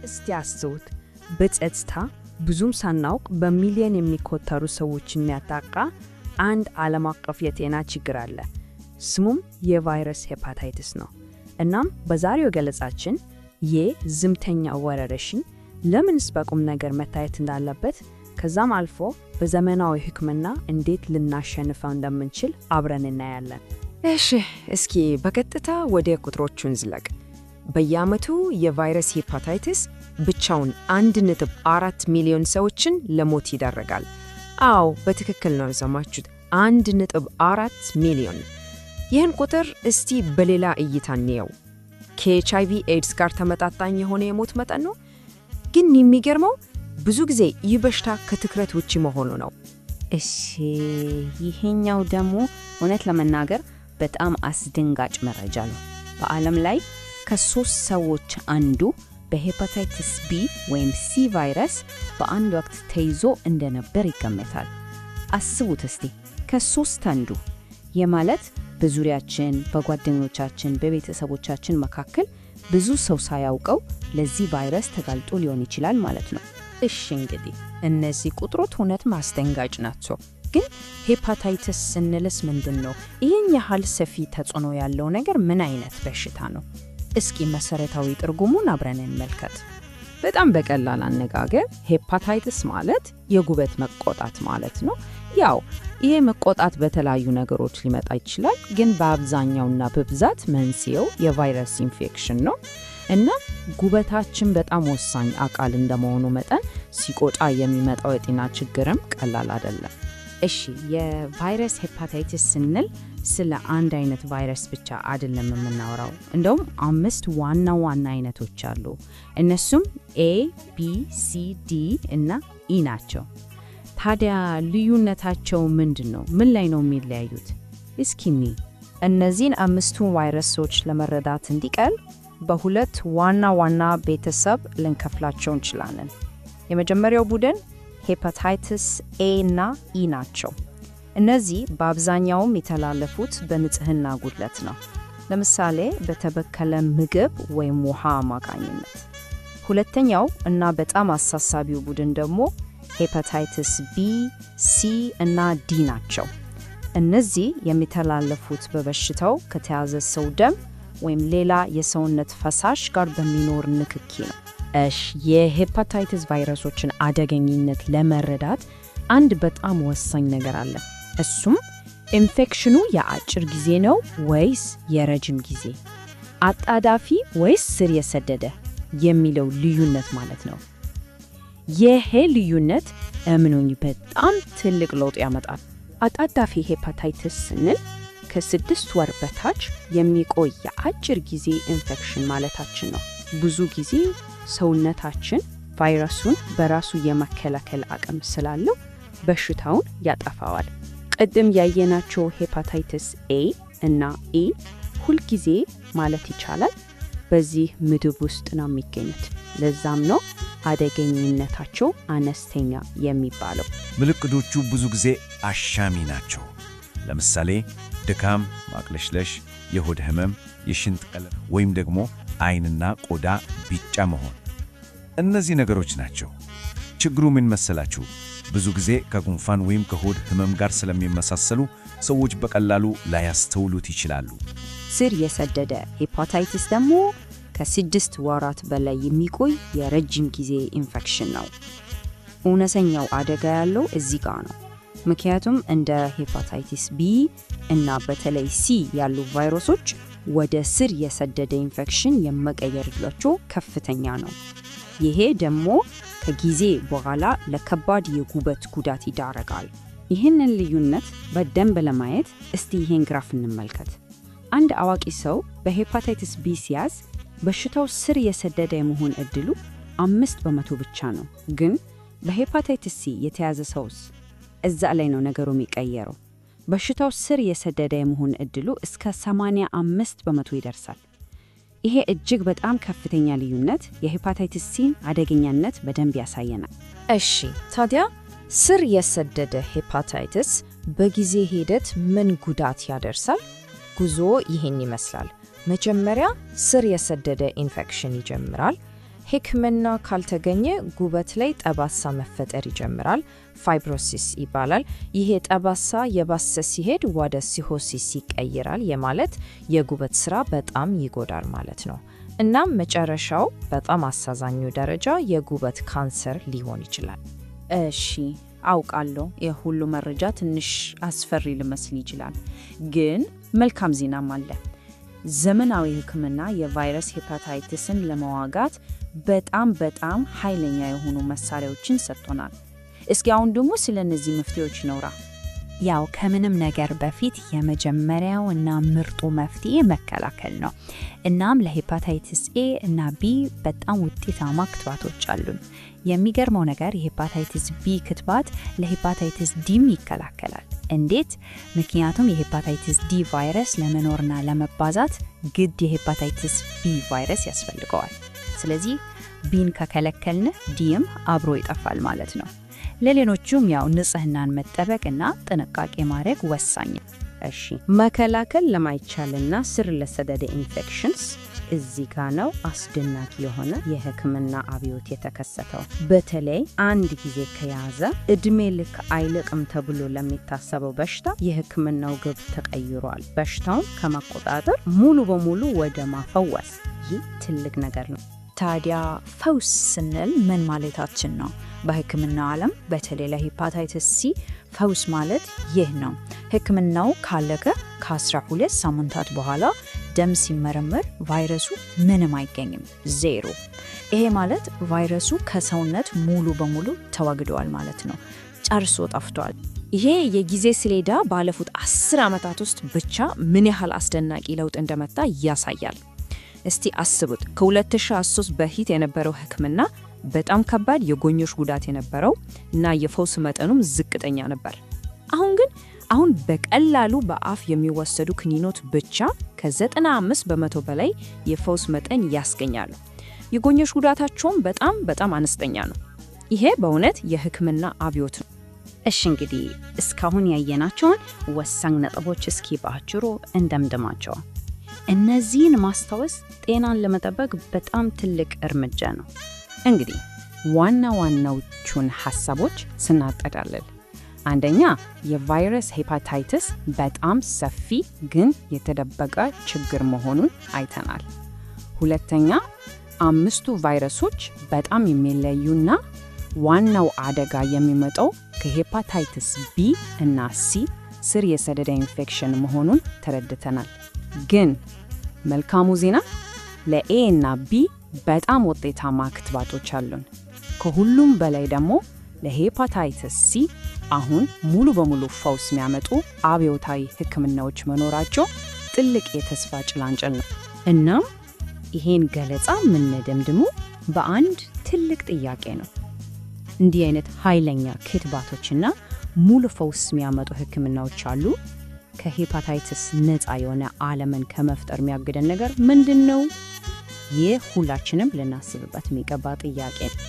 እስቲ አስቡት፣ በጸጥታ ብዙም ሳናውቅ በሚሊዮን የሚቆጠሩ ሰዎችን የሚያጠቃ አንድ ዓለም አቀፍ የጤና ችግር አለ። ስሙም የቫይረስ ሄፓታይተስ ነው። እናም በዛሬው ገለጻችን የዝምተኛ ወረርሽኝ ለምንስ በቁም ነገር መታየት እንዳለበት ከዛም አልፎ በዘመናዊ ሕክምና እንዴት ልናሸንፈው እንደምንችል አብረን እናያለን። እሺ፣ እስኪ በቀጥታ ወደ ቁጥሮቹ እንዝለቅ። በየዓመቱ የቫይረስ ሄፓታይተስ ብቻውን 1.4 ሚሊዮን ሰዎችን ለሞት ይዳረጋል። አዎ፣ በትክክል ነው የሰማችሁት፣ 1.4 ሚሊዮን። ይህን ቁጥር እስቲ በሌላ እይታ እንየው። ከኤችአይቪ ኤድስ ጋር ተመጣጣኝ የሆነ የሞት መጠን ነው። ግን የሚገርመው ብዙ ጊዜ ይህ በሽታ ከትኩረት ውጪ መሆኑ ነው። እሺ፣ ይሄኛው ደግሞ እውነት ለመናገር በጣም አስደንጋጭ መረጃ ነው። በዓለም ላይ ከ3 ሰዎች አንዱ በሄፓታይተስ ቢ ወይም ሲ ቫይረስ በአንድ ወቅት ተይዞ እንደነበር ይገመታል። አስቡት እስቲ፣ ከ3 አንዱ። የማለት በዙሪያችን፣ በጓደኞቻችን፣ በቤተሰቦቻችን መካከል ብዙ ሰው ሳያውቀው ለዚህ ቫይረስ ተጋልጦ ሊሆን ይችላል ማለት ነው። እሺ፣ እንግዲህ እነዚህ ቁጥሮች እውነት አስደንጋጭ ናቸው። ግን ሄፓታይተስ ስንልስ ምንድን ነው? ይህን ያህል ሰፊ ተጽዕኖ ያለው ነገር ምን አይነት በሽታ ነው? እስኪ መሰረታዊ ትርጉሙን አብረን እንመልከት። በጣም በቀላል አነጋገር ሄፓታይተስ ማለት የጉበት መቆጣት ማለት ነው። ያው ይሄ መቆጣት በተለያዩ ነገሮች ሊመጣ ይችላል፣ ግን በአብዛኛውና በብዛት መንስኤው የቫይረስ ኢንፌክሽን ነው። እና ጉበታችን በጣም ወሳኝ አካል እንደመሆኑ መጠን ሲቆጣ የሚመጣው የጤና ችግርም ቀላል አይደለም። እሺ፣ የቫይረስ ሄፓታይተስ ስንል ስለ አንድ አይነት ቫይረስ ብቻ አይደለም የምናወራው። እንደውም 5 ዋና ዋና አይነቶች አሉ። እነሱም ኤ፣ ቢ፣ ሲ፣ ዲ እና ኢ ናቸው። ታዲያ ልዩነታቸው ምንድን ነው? ምን ላይ ነው የሚለያዩት? እስኪኒ እነዚህን 5ቱ ቫይረሶች ለመረዳት እንዲቀል በሁለት ዋና ዋና ቤተሰብ ልንከፍላቸው እንችላለን። የመጀመሪያው ቡድን ሄፓታይተስ ኤ እና ኢ ናቸው። እነዚህ በአብዛኛውም የተላለፉት በንጽህና ጉድለት ነው፣ ለምሳሌ በተበከለ ምግብ ወይም ውሃ አማካኝነት። ሁለተኛው እና በጣም አሳሳቢው ቡድን ደግሞ ሄፓታይተስ ቢ፣ ሲ እና ዲ ናቸው። እነዚህ የሚተላለፉት በበሽታው ከተያዘ ሰው ደም ወይም ሌላ የሰውነት ፈሳሽ ጋር በሚኖር ንክኪ ነው። እሺ፣ የሄፓታይተስ ቫይረሶችን አደገኝነት ለመረዳት አንድ በጣም ወሳኝ ነገር አለ። እሱም ኢንፌክሽኑ የአጭር ጊዜ ነው ወይስ የረጅም ጊዜ፣ አጣዳፊ ወይስ ስር የሰደደ የሚለው ልዩነት ማለት ነው። ይሄ ልዩነት እምኑኝ በጣም ትልቅ ለውጥ ያመጣል። አጣዳፊ ሄፓታይተስ ስንል ከ6 ወር በታች የሚቆይ የአጭር ጊዜ ኢንፌክሽን ማለታችን ነው። ብዙ ጊዜ ሰውነታችን ቫይረሱን በራሱ የመከላከል አቅም ስላለው በሽታውን ያጠፋዋል። ቅድም ያየናቸው ሄፓታይተስ ኤ እና ኢ ሁልጊዜ ማለት ይቻላል በዚህ ምድብ ውስጥ ነው የሚገኙት። ለዛም ነው አደገኝነታቸው አነስተኛ የሚባለው። ምልክቶቹ ብዙ ጊዜ አሻሚ ናቸው። ለምሳሌ ድካም፣ ማቅለሽለሽ፣ የሆድ ህመም፣ የሽንት ቀለም ወይም ደግሞ ዓይንና ቆዳ ቢጫ መሆን። እነዚህ ነገሮች ናቸው። ችግሩ ምን መሰላችሁ? ብዙ ጊዜ ከጉንፋን ወይም ከሆድ ህመም ጋር ስለሚመሳሰሉ ሰዎች በቀላሉ ላያስተውሉት ይችላሉ። ስር የሰደደ ሄፓታይተስ ደግሞ ከ6 ወራት በላይ የሚቆይ የረጅም ጊዜ ኢንፌክሽን ነው። እውነተኛው አደጋ ያለው እዚህ ጋር ነው። ምክንያቱም እንደ ሄፓታይተስ ቢ እና በተለይ ሲ ያሉ ቫይረሶች ወደ ስር የሰደደ ኢንፌክሽን የመቀየር ዕድላቸው ከፍተኛ ነው። ይሄ ደግሞ ከጊዜ በኋላ ለከባድ የጉበት ጉዳት ይዳረጋል። ይህንን ልዩነት በደንብ ለማየት እስቲ ይሄን ግራፍ እንመልከት። አንድ አዋቂ ሰው በሄፓታይተስ ቢ ሲያዝ በሽታው ስር የሰደደ የመሆን ዕድሉ 5% ብቻ ነው። ግን በሄፓታይተስ ሲ የተያዘ ሰውስ? እዛ ላይ ነው ነገሩ የሚቀየረው። በሽታው ስር የሰደደ የመሆን ዕድሉ እስከ 85% ይደርሳል። ይሄ እጅግ በጣም ከፍተኛ ልዩነት የሄፓታይተስ ሲን አደገኛነት በደንብ ያሳየናል። እሺ፣ ታዲያ ስር የሰደደ ሄፓታይተስ በጊዜ ሂደት ምን ጉዳት ያደርሳል? ጉዞ ይህን ይመስላል። መጀመሪያ ስር የሰደደ ኢንፌክሽን ይጀምራል። ሕክምና ካልተገኘ ጉበት ላይ ጠባሳ መፈጠር ይጀምራል። ፋይብሮሲስ ይባላል። ይሄ ጠባሳ የባሰ ሲሄድ ወደ ሲሆሲስ ይቀይራል። የማለት የጉበት ስራ በጣም ይጎዳል ማለት ነው። እናም መጨረሻው በጣም አሳዛኙ ደረጃ የጉበት ካንሰር ሊሆን ይችላል። እሺ አውቃለሁ፣ የሁሉ መረጃ ትንሽ አስፈሪ ሊመስል ይችላል፣ ግን መልካም ዜናም አለ። ዘመናዊ ሕክምና የቫይረስ ሄፓታይቲስን ለመዋጋት በጣም ኃይለኛ የሆኑ መሳሪያዎችን ሰጥቶናል። እስኪ አሁን ደግሞ ስለ እነዚህ መፍትሄዎች ነውራ። ያው ከምንም ነገር በፊት የመጀመሪያው እና ምርጡ መፍትሄ መከላከል ነው። እናም ለሄፓታይቲስ ኤ እና ቢ በጣም ውጤታማ ክትባቶች አሉን። የሚገርመው ነገር የሄፓታይቲስ ቢ ክትባት ለሄፓታይቲስ ዲም ይከላከላል። እንዴት? ምክንያቱም የሄፓታይቲስ ዲ ቫይረስ ለመኖርና ለመባዛት ግድ የሄፓታይቲስ ቢ ቫይረስ ያስፈልገዋል። ስለዚህ ቢን ከከለከልን ዲም አብሮ ይጠፋል ማለት ነው። ለሌሎቹም ያው ንጽህናን መጠበቅና ጥንቃቄ ማድረግ ወሳኝ። እሺ መከላከል ለማይቻልና ስር ለሰደደ ኢንፌክሽንስ እዚህ ጋር ነው አስደናቂ የሆነ የሕክምና አብዮት የተከሰተው። በተለይ አንድ ጊዜ ከያዘ እድሜ ልክ አይለቅም ተብሎ ለሚታሰበው በሽታ የሕክምናው ግብ ተቀይሯል። በሽታውን ከመቆጣጠር ሙሉ በሙሉ ወደ ማፈወስ። ይህ ትልቅ ነገር ነው። ታዲያ ፈውስ ስንል ምን ማለታችን ነው? በሕክምና ዓለም በተለይ ለሄፓታይቲስ ሲ ፈውስ ማለት ይህ ነው። ሕክምናው ካለቀ ከ12 ሳምንታት በኋላ ደም ሲመረመር ቫይረሱ ምንም አይገኝም፣ ዜሮ። ይሄ ማለት ቫይረሱ ከሰውነት ሙሉ በሙሉ ተወግዷል ማለት ነው፣ ጨርሶ ጠፍቷል። ይሄ የጊዜ ሰሌዳ ባለፉት 10 ዓመታት ውስጥ ብቻ ምን ያህል አስደናቂ ለውጥ እንደመጣ ያሳያል። እስቲ አስቡት፣ ከ2013 በፊት የነበረው ሕክምና በጣም ከባድ የጎንዮሽ ጉዳት የነበረው እና የፈውስ መጠኑም ዝቅተኛ ነበር። አሁን በቀላሉ በአፍ የሚወሰዱ ክኒኖች ብቻ ከ95% በላይ የፈውስ መጠን ያስገኛሉ። የጎንዮሽ ጉዳታቸውም በጣም አነስተኛ ነው። ይሄ በእውነት የሕክምና አብዮት ነው። እሺ እንግዲህ እስካሁን ያየናቸውን ወሳኝ ነጥቦች እስኪ ባጭሩ እንደምድማቸው። እነዚህን ማስታወስ ጤናን ለመጠበቅ በጣም ትልቅ እርምጃ ነው። እንግዲህ ዋናዎቹን ሐሳቦች ስናጠቃልል፣ አንደኛ የቫይረስ ሄፓታይቲስ በጣም ሰፊ ግን የተደበቀ ችግር መሆኑን አይተናል። ሁለተኛ 5ቱ ቫይረሶች በጣም የሚለዩና ዋናው አደጋ የሚመጣው ከሄፓታይቲስ ቢ እና ሲ ስር የሰደደ ኢንፌክሽን መሆኑን ተረድተናል። ግን መልካሙ ዜና ለኤ እና ቢ በጣም ውጤታማ ክትባቶች አሉን። ከሁሉም በላይ ደግሞ ለሄፓታይቲስ ሲ አሁን ሙሉ በሙሉ ፈውስ የሚያመጡ አብዮታዊ ሕክምናዎች መኖራቸው ትልቅ የተስፋ ጭላንጭል ነው። እናም ይሄን ገለጻ የምንደምድሙ በአንድ ትልቅ ጥያቄ ነው። እንዲህ አይነት ኃይለኛ ክትባቶችና ሙሉ ፈውስ የሚያመጡ ሕክምናዎች አሉ። ከሄፓታይቲስ ነፃ የሆነ ዓለምን ከመፍጠር የሚያግደን ነገር ምንድን ነው? ይህ ሁላችንም ልናስብበት የሚገባ ጥያቄ ነው።